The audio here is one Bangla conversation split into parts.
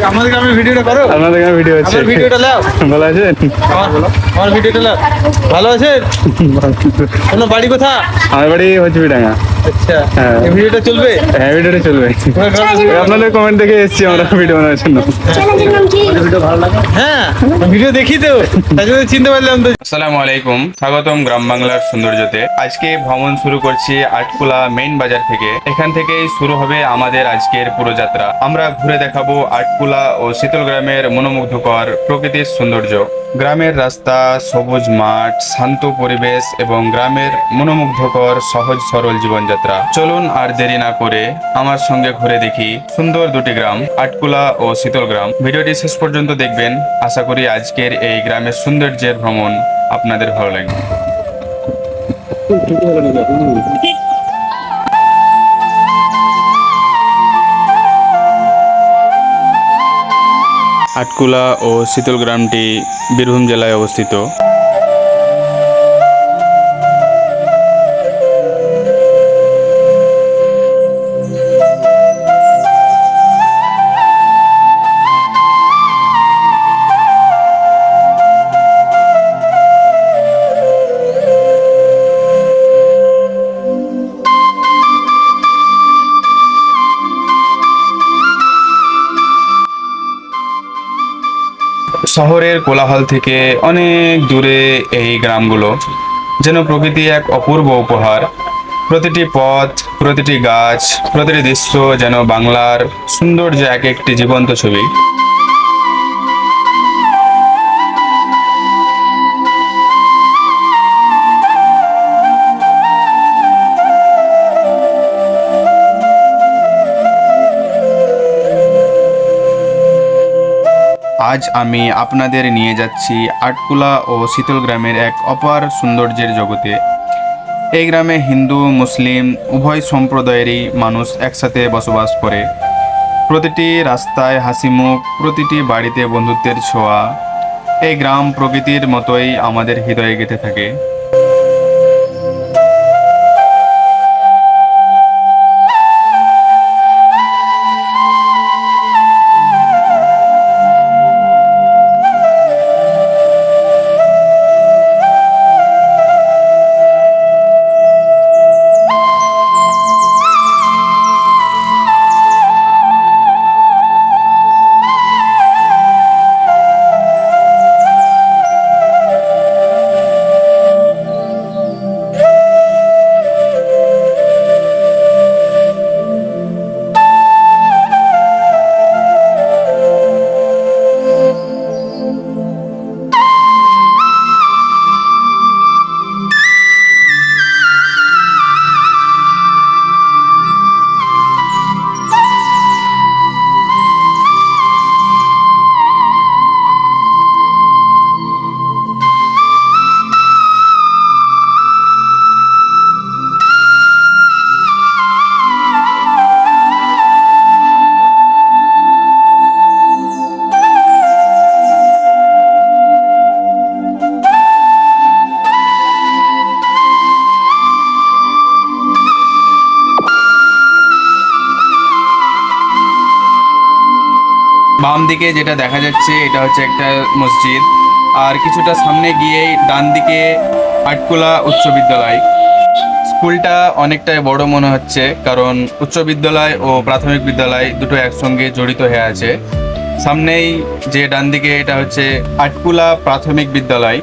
আমাদের গ্রামের ভিডিওটা করো। আপনাদের এখানে ভিডিও হচ্ছে। আমার ভিডিওটা নাও। ভালো আছেন? আমার ভিডিওটা নাও। ভালো আছেন? আপনার বাড়ি কোথা? আমার বাড়ি হচবিডাঙ্গা। আচ্ছা, হ্যাঁ। এই ভিডিওটা চলবে? হ্যাঁ, ভিডিওটা চলবে। আপনাদের কমেন্ট দেখে এসেছি আমরা ভিডিও বানানোর জন্য। চ্যানেলের নাম কি? ভিডিও ভালো লাগে? হ্যাঁ, ভিডিও দেখি তো, তাই জন্য চিনতে পারলাম তো। আসসালামু আলাইকুম, স্বাগতম গ্রাম বাংলার সৌন্দর্যতে। আজকে ভ্রমণ শুরু করছি আটকুলা মেইন বাজার থেকে। এখান থেকেই শুরু হবে আমাদের আজকের পুরো যাত্রা। আমরা ঘুরে দেখাবো আটকুলা ও শীতল গ্রামের মনোমুগ্ধকর প্রকৃতির সৌন্দর্য। গ্রামের রাস্তা, সবুজ মাঠ, শান্ত পরিবেশ এবং গ্রামের মনোমুগ্ধকর সহজ সরল জীবনযাত্রা। চলুন আর দেরি না করে আমার সঙ্গে ঘুরে দেখি সুন্দর দুটি গ্রাম, আটকুলা ও শীতল গ্রাম। ভিডিওটি শেষ পর্যন্ত দেখবেন। আশা করি আজকের এই গ্রামের সৌন্দর্যের ভ্রমণ আপনাদের ভালো লাগবে। আটকুলা ও শীতল গ্রামটি বীরভূম জেলায় অবস্থিত। শহরের কোলাহল থেকে অনেক দূরে এই গ্রামগুলো, যেন প্রকৃতি এক অপূর্ব উপহার। প্রতিটি পথ, প্রতিটি গাছ, প্রতিটি দৃশ্য যেন বাংলার সৌন্দর্য এক একটি জীবন্ত ছবি। আজ আমি আপনাদের নিয়ে যাচ্ছি আটকুলা ও শীতল গ্রামের এক অপার সৌন্দর্যের জগতে। এই গ্রামে হিন্দু মুসলিম উভয় সম্প্রদায়েরই মানুষ একসাথে বসবাস করে। প্রতিটি রাস্তায় হাসিমুখ, প্রতিটি বাড়িতে বন্ধুত্বের ছোঁয়া। এই গ্রাম প্রকৃতির মতোই আমাদের হৃদয়ে গেঁথে থাকে। বাম দিকে যেটা দেখা যাচ্ছে এটা হচ্ছে একটা মসজিদ, আর কিছুটা সামনে গিয়েই ডান দিকে আটকুলা উচ্চ বিদ্যালয়। স্কুলটা অনেকটাই বড় মনে হচ্ছে, কারণ উচ্চ বিদ্যালয় ও প্রাথমিক বিদ্যালয় দুটো একসঙ্গে জড়িত হয়ে আছে। সামনেই যে ডান দিকে এটা হচ্ছে আটকুলা প্রাথমিক বিদ্যালয়।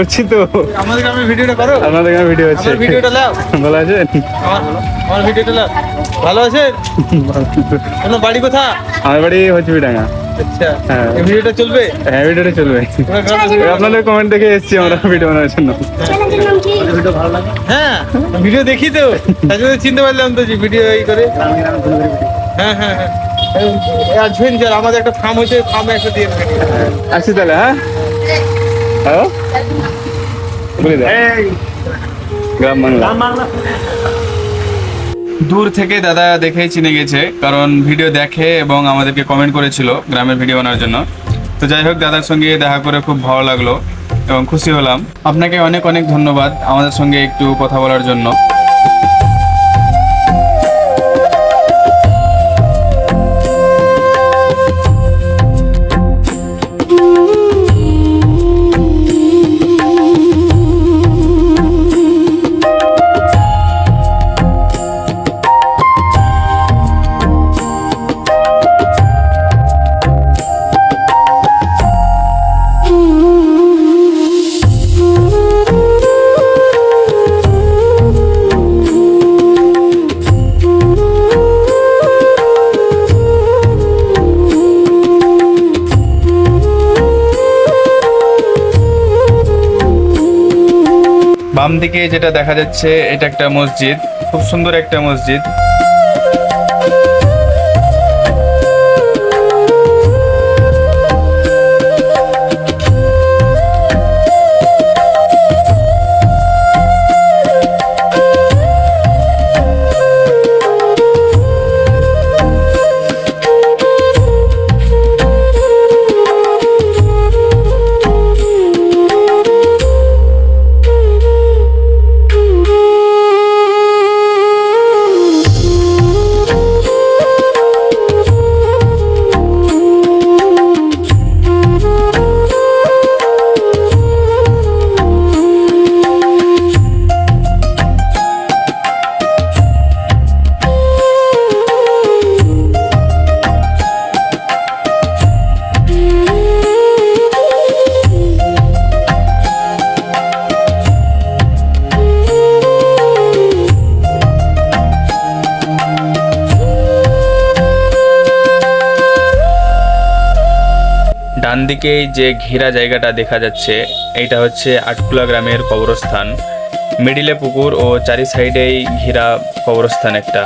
করছি তো। আমাদের গ্রামের ভিডিওটা করো। আপনাদের এখানে ভিডিও হচ্ছে। আমার ভিডিওটা লাও। ভালো আছেন? আমার ভিডিওটা লাও। ভালো আছেন? কোনো বাড়ি কোথা? আমার বাড়ি হচবিডাঙ্গা। আচ্ছা, হ্যাঁ। এই ভিডিওটা চলবে? হ্যাঁ, ভিডিওটা চলবে। তোমার গ্রামের ভিডিও- আপনাদের কমেন্ট দেখে এসেছি আমরা ভিডিও বানানোর জন্য। ভিডিও ভালো লাগে? হ্যাঁ, ভিডিও দেখি তো, তাই জন্য চিনতে পারলাম তো যে ভিডিও এই করে। হ্যাঁ হ্যাঁ হ্যাঁ, অ্যাডভেঞ্চার আমাদের একটা ফার্ম হয়েছে, ফার্মে একটা দিয়ে দেবে। আসছি তাহলে। হ্যাঁ, হ্যালো, বলে দাও। গ্রাম বাংলা। দূর থেকে দাদা দেখেই চিনে গেছে, কারণ ভিডিও দেখে এবং আমাদেরকে কমেন্ট করেছিল গ্রামের ভিডিও বানানোর জন্য। তো যাই হোক, দাদার সঙ্গে দেখা করে খুব ভালো লাগলো এবং খুশি হলাম। আপনাকে অনেক অনেক ধন্যবাদ আমাদের সঙ্গে একটু কথা বলার জন্য। বাম দিকে যেটা দেখা যাচ্ছে এটা একটা মসজিদ, খুব সুন্দর একটা মসজিদ। ডান দিকেই যে ঘেরা জায়গাটা দেখা যাচ্ছে এইটা হচ্ছে আটকুলা গ্রামের কবরস্থান। মিডিলে পুকুর ও চারি সাইডেই ঘেরা কবরস্থান একটা।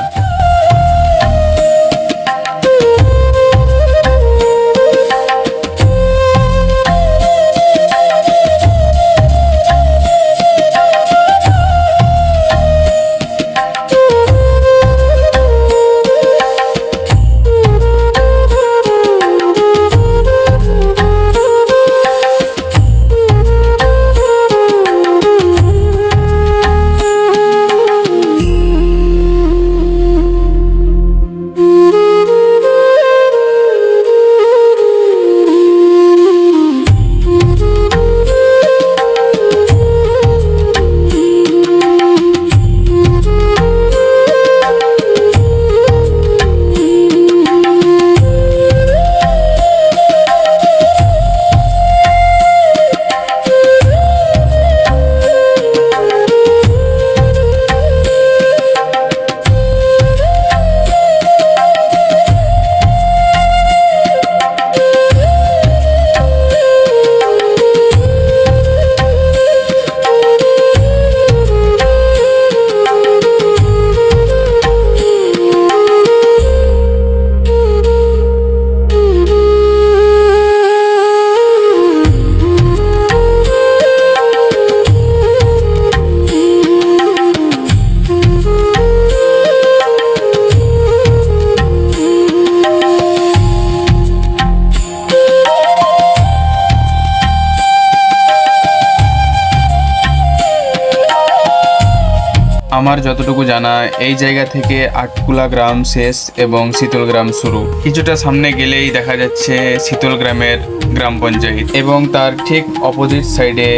আমার যতটুকু জানা এই জায়গা থেকে আটকুলা গ্রাম শেষ এবং শীতল গ্রাম শুরু। কিছুটা সামনে গেলেই দেখা যাচ্ছে শীতল গ্রামের গ্রাম পঞ্চায়েত এবং তার ঠিক অপোজিট সাইডে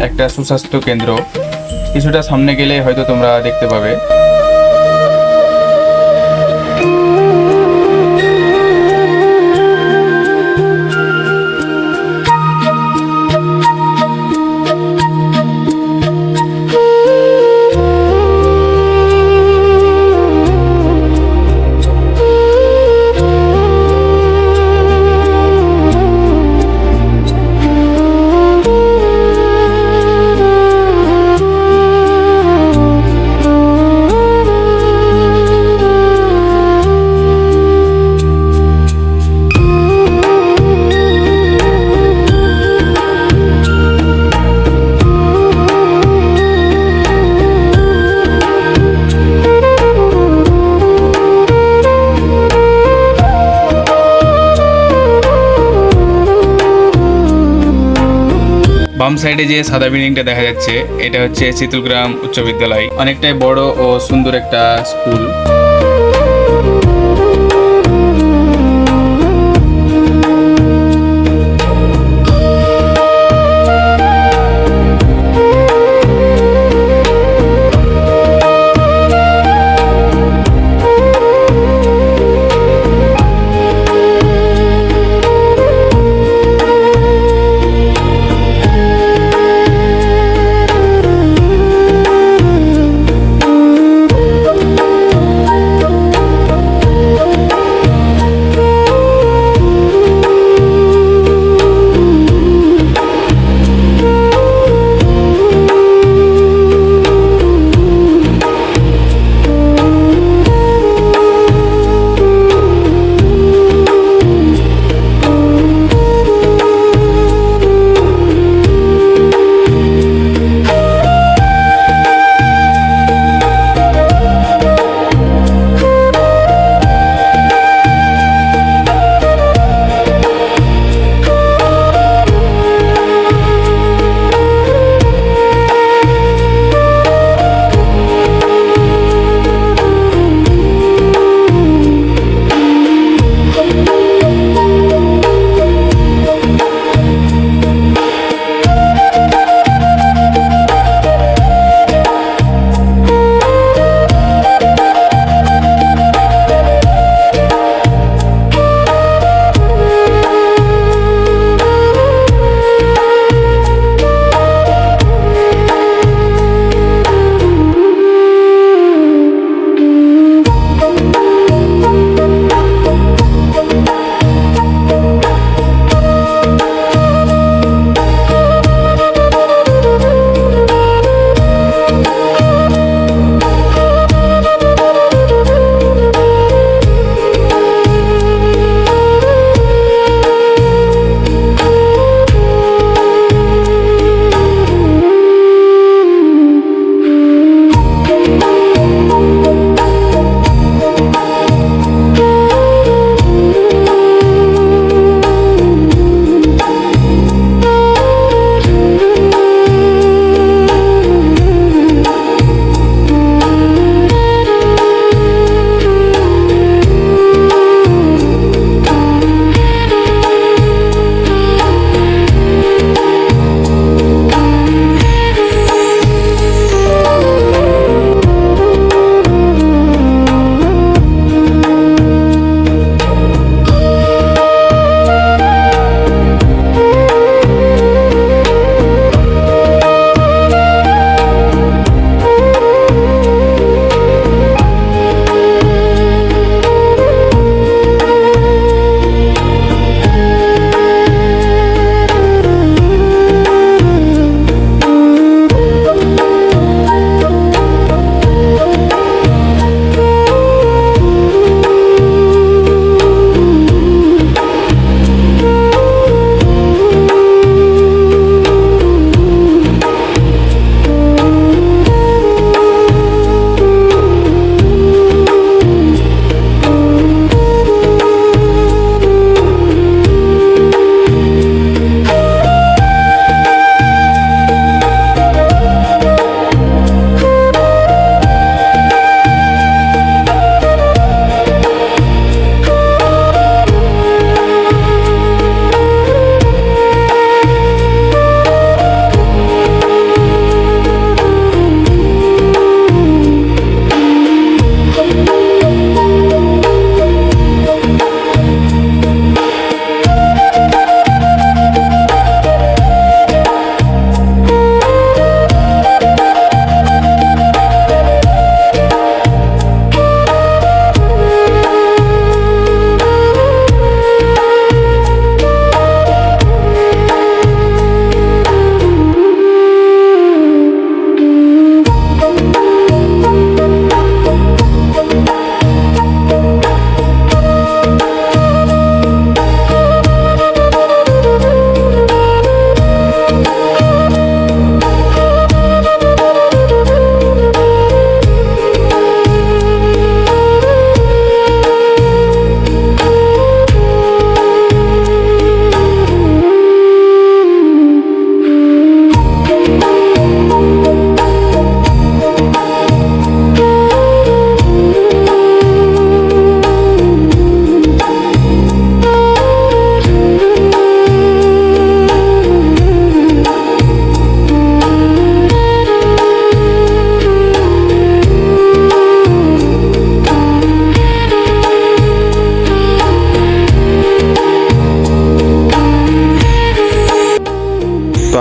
একটা সুস্বাস্থ্য কেন্দ্র। কিছুটা সামনে গেলেই হয়তো তোমরা দেখতে পাবে। বাম সাইডে যে সাদা বিল্ডিংটা দেখা যাচ্ছে এটা হচ্ছে শীতলগ্রাম উচ্চ বিদ্যালয়, অনেকটাই বড় ও সুন্দর একটা স্কুল।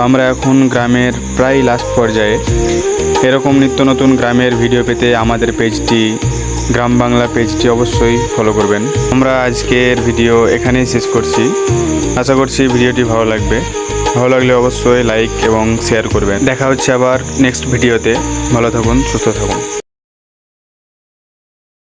আমরা এখন গ্রামের প্রায় লাস্ট পর্যায়ে। এরকম নিত্য নতুন গ্রামের ভিডিও পেতে আমাদের পেজটি গ্রাম বাংলা পেজটি অবশ্যই ফলো করবেন। আমরা আজকের ভিডিও এখানেই শেষ করছি। আশা করছি ভিডিওটি ভালো লাগবে। ভালো লাগলে অবশ্যই লাইক এবং শেয়ার করবেন। দেখা হচ্ছে আবার নেক্সট ভিডিওতে। ভালো থাকুন, সুস্থ থাকুন।